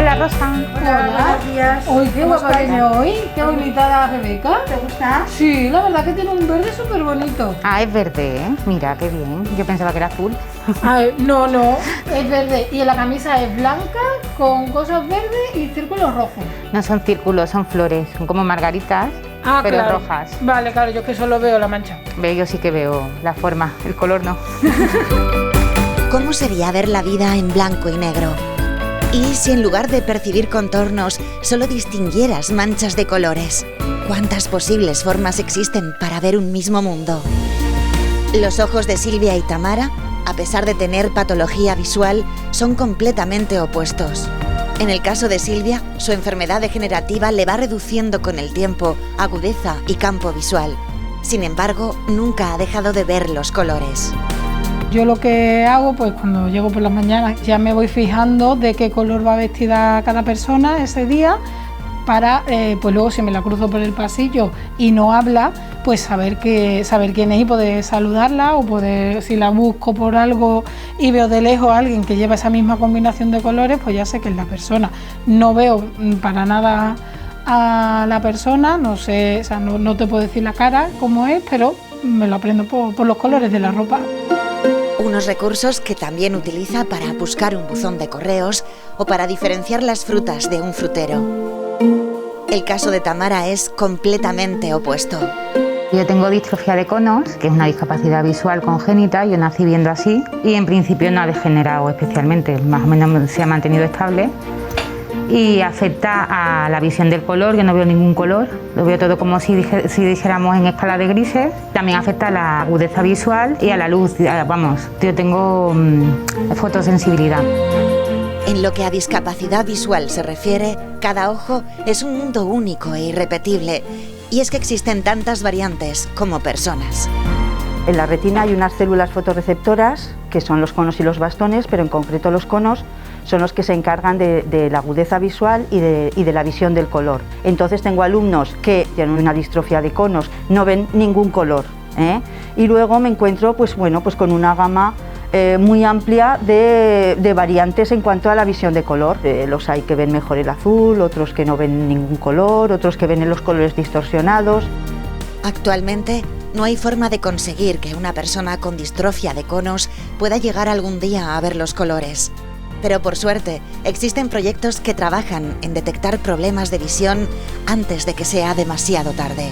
Hola, Rosa. Hola, buenos días. Uy, qué guapa viene hoy. Qué bonita la Rebeca. ¿Te gusta? Sí, la verdad que tiene un verde súper bonito. Ah, es verde, ¿eh? Mira, qué bien. Yo pensaba que era azul. No, es verde. Y la camisa es blanca con cosas verdes y círculos rojos. No son círculos, son flores. Son como margaritas, pero claro. rojas. Vale, claro, yo es que solo veo la mancha. Ve, yo sí que veo la forma, el color no. ¿Cómo sería ver la vida en blanco y negro? ¿Y si en lugar de percibir contornos solo distinguieras manchas de colores? ¿Cuántas posibles formas existen para ver un mismo mundo? Los ojos de Silvia y Tamara, a pesar de tener patología visual, son completamente opuestos. En el caso de Silvia, su enfermedad degenerativa le va reduciendo con el tiempo agudeza y campo visual. Sin embargo, nunca ha dejado de ver los colores. Yo lo que hago, pues cuando llego por las mañanas, ya me voy fijando de qué color va vestida cada persona ese día, para pues luego si me la cruzo por el pasillo y no habla, pues saber quién es y poder saludarla, o poder, si la busco por algo y veo de lejos a alguien que lleva esa misma combinación de colores, pues ya sé que es la persona. No veo para nada a la persona, no sé, o sea, no te puedo decir la cara cómo es, pero me lo aprendo por los colores de la ropa. Unos recursos que también utiliza para buscar un buzón de correos o para diferenciar las frutas de un frutero. El caso de Tamara es completamente opuesto. Yo tengo distrofia de conos, que es una discapacidad visual congénita. Yo nací viendo así y en principio no ha degenerado especialmente, más o menos se ha mantenido estable. Y afecta a la visión del color. Yo no veo ningún color, lo veo todo como si dijéramos en escala de grises. También afecta a la agudeza visual y a la luz. Vamos, yo tengo fotosensibilidad. En lo que a discapacidad visual se refiere, cada ojo es un mundo único e irrepetible. Y es que existen tantas variantes como personas. En la retina hay unas células fotorreceptoras, que son los conos y los bastones, pero en concreto los conos son los que se encargan de la agudeza visual y de la visión del color. Entonces tengo alumnos que tienen una distrofia de conos, no ven ningún color, y luego me encuentro pues con una gama muy amplia de variantes en cuanto a la visión de color. Los hay que ven mejor el azul, otros que no ven ningún color, otros que ven en los colores distorsionados. Actualmente no hay forma de conseguir que una persona con distrofia de conos pueda llegar algún día a ver los colores. Pero por suerte, existen proyectos que trabajan en detectar problemas de visión antes de que sea demasiado tarde.